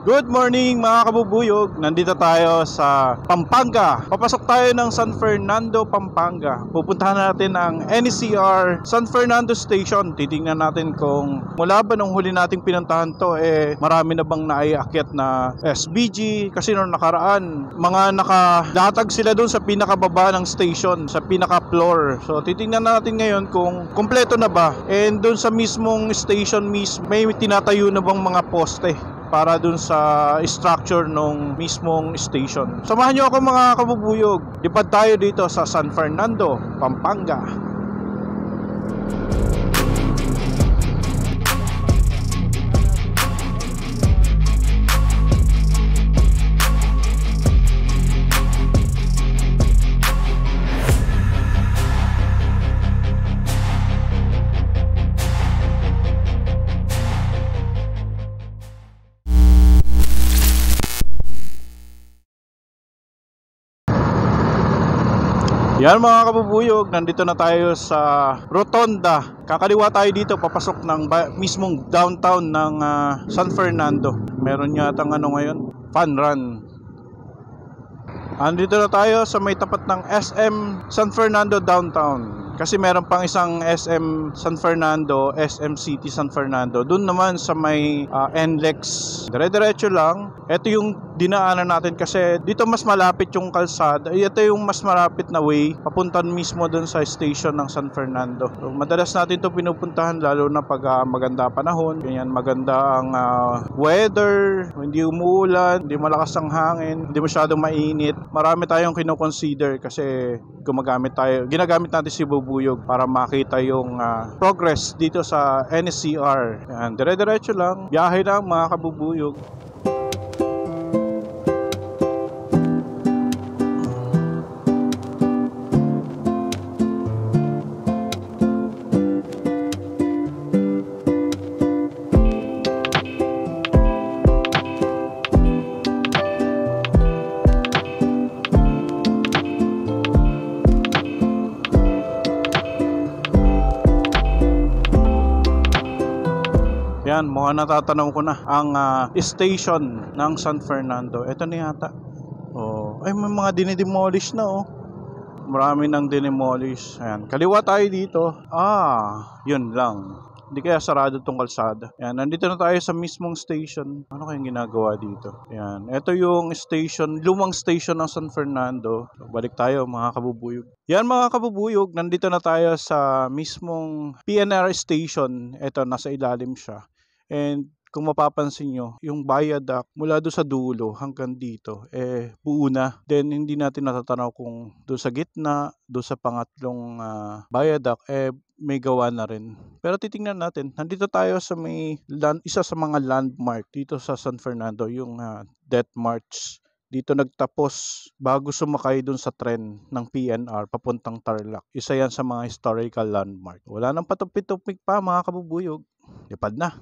Good morning mga kabubuyog, nandito tayo sa Pampanga. Papasok tayo ng San Fernando, Pampanga. Pupuntahan natin ang NCR San Fernando Station. Titingnan natin kung mula ba nung huli nating pinuntahan to, marami na bang naiakyat na SBG. Kasi nung nakaraan, mga nakalatag sila doon sa pinakababa ng station, sa pinaka-floor. So titingnan natin ngayon kung kompleto na ba. And doon sa mismong station mismo, may tinatayo na bang mga poste para dun sa structure ng mismong station. Samahan nyo ako mga kabubuyog. Lipad tayo dito sa San Fernando, Pampanga. Yan mga kabubuyog, nandito na tayo sa Rotonda. Kakaliwa tayo dito, papasok ng mismong downtown ng San Fernando. Meron yata ngayon, fun run. Andito na tayo sa may tapat ng SM San Fernando Downtown. Kasi meron pang isang SM San Fernando, SM City San Fernando. Doon naman sa may NLEX. Dire-diretso lang. Ito yung dinaanan natin kasi dito mas malapit yung kalsada. Ito yung mas malapit na way papunta mismo doon sa station ng San Fernando. So, madalas natin ito pinupuntahan lalo na pag maganda panahon. Ganyan, maganda ang weather, hindi umuulan, hindi malakas ang hangin, hindi masyadong mainit. Marami tayong kino-consider kasi ginagamit natin si Bubuyog para makita yung progress dito sa NCR. Yan, dire-diretso lang, biyahe lang mga kabubuyog. Yan, mukhang natatanaw ko na ang station ng San Fernando. Ito na yata. Ay, may mga dinidemolish na Marami nang dinimolish. Ayan, kaliwa tayo dito. Yun lang. Hindi kaya sarado tong kalsada. Ayan, nandito na tayo sa mismong station. Ano kayang ginagawa dito? Ayan, ito yung station, lumang station ng San Fernando. So, balik tayo mga kabubuyog. Yan mga kabubuyog, nandito na tayo sa mismong PNR station. Ito, nasa ilalim siya. And kung mapapansin nyo, yung viaduct mula doon sa dulo hanggang dito, buo na. Then hindi natin natatanaw kung doon sa gitna, doon sa pangatlong viaduct, may gawa na rin. Pero titingnan natin, nandito tayo sa may isa sa mga landmark dito sa San Fernando, yung Death March. Dito nagtapos bago sumakay dun sa tren ng PNR papuntang Tarlac. Isa yan sa mga historical landmark. Wala nang patupik-tupik pa mga kabubuyog. Lipad na.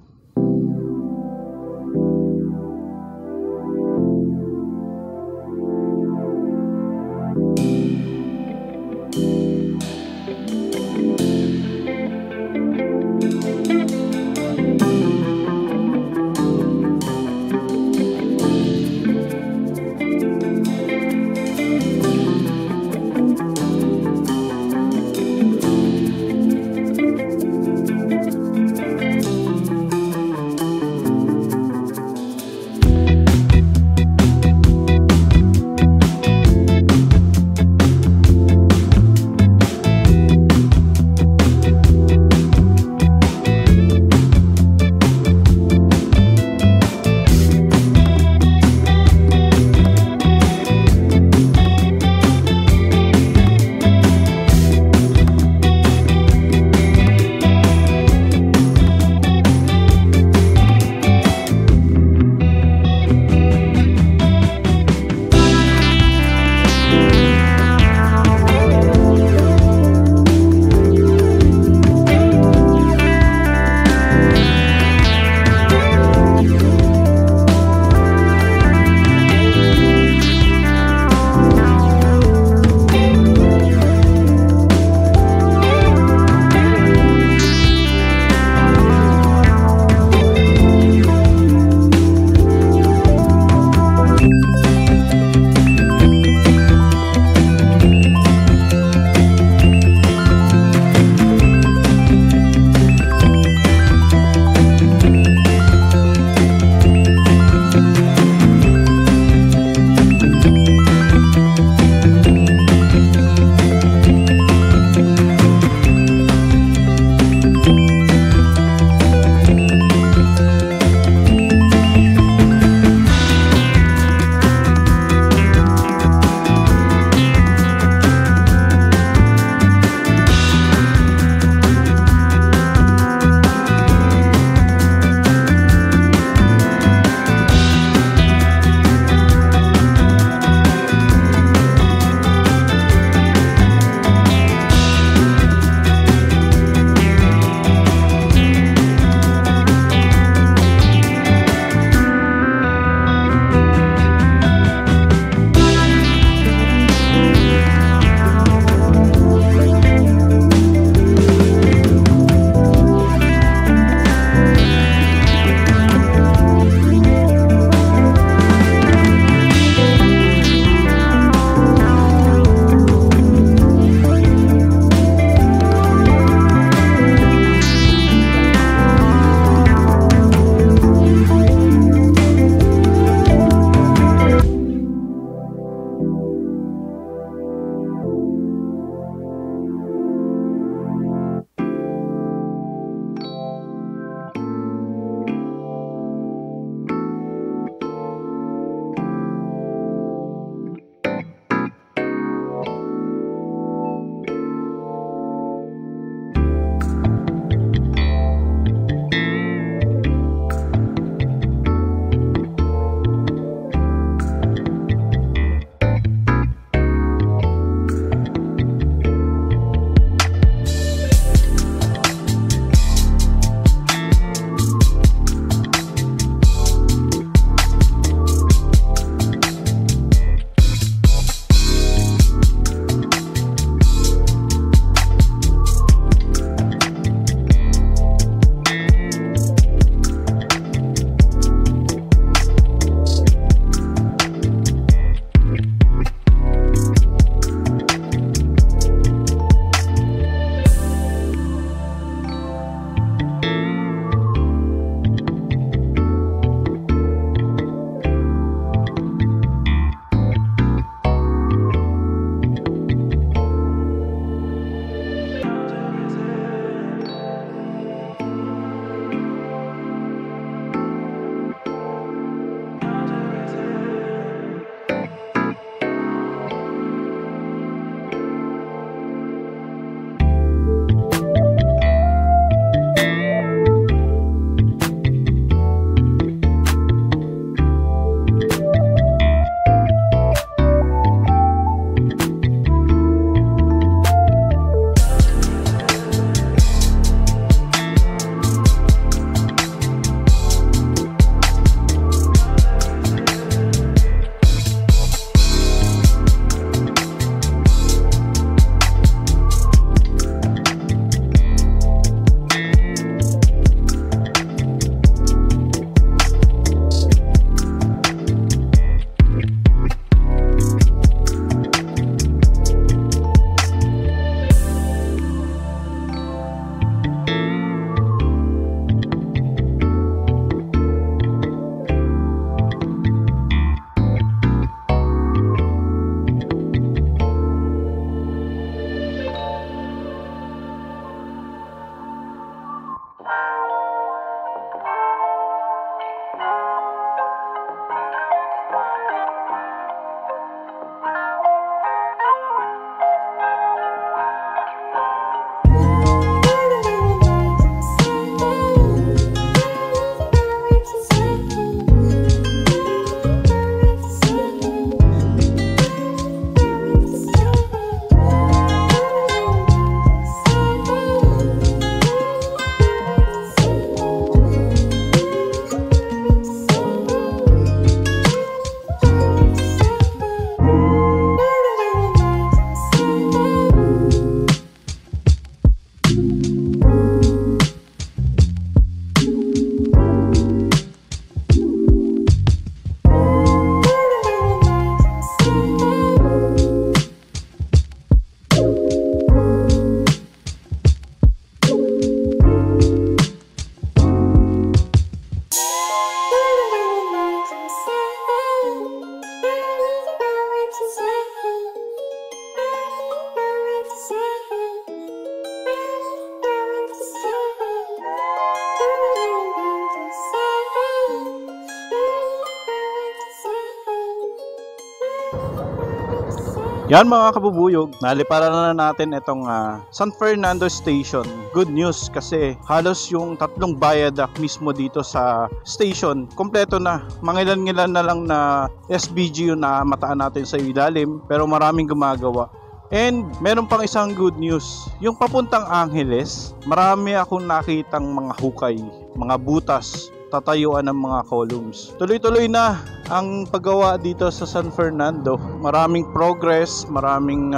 Yan mga kabubuyog, naliparan na natin itong San Fernando Station. Good news kasi halos yung tatlong viaduct mismo dito sa station, kompleto na. Mangilan-ngilan na lang na SBGU na mataan natin sa ilalim, pero maraming gumagawa. And meron pang isang good news, yung papuntang Angeles, marami akong nakitang mga hukay, mga butas, tatayuan ng mga columns. Tuloy-tuloy na ang paggawa dito sa San Fernando. Maraming progress, maraming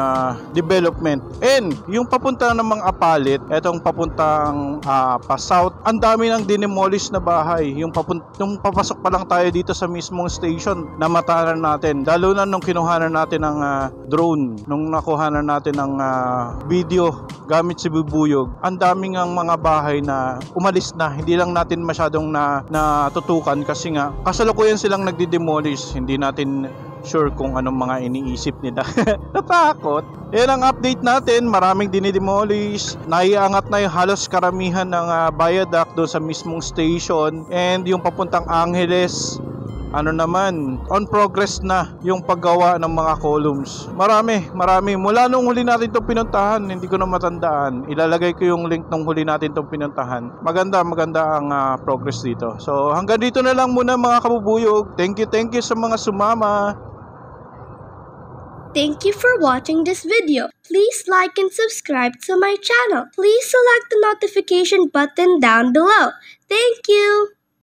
development. And yung papunta ng mga apalit, etong papuntang pa south, ang dami ng dinemolish na bahay. Yung papasok pa lang tayo dito sa mismong station na matanan natin. Lalo na nung kinuhanan natin ng drone, nung nakuhanan natin ng video gamit si Bubuyog, ang daming ang mga bahay na umalis na. Hindi lang natin masyadong natutukan kasi nga kasalukuyan silang nagdi-demolish. Hindi natin sure kung anong mga iniisip nila. Natakot. Yan ang update natin. Maraming dinidemolish. Naiangat na yung halos karamihan ng viaduct doon sa mismong station. And yung papuntang Angeles, on progress na yung paggawa ng mga columns. Marami. Mula nung huli natin itong pinuntahan, hindi ko na matandaan. Ilalagay ko yung link nung huli natin itong pinuntahan. Maganda ang progress dito. So hanggang dito na lang muna mga kabubuyog. Thank you sa mga sumama. Thank you for watching this video. Please like and subscribe to my channel. Please select the notification button down below. Thank you.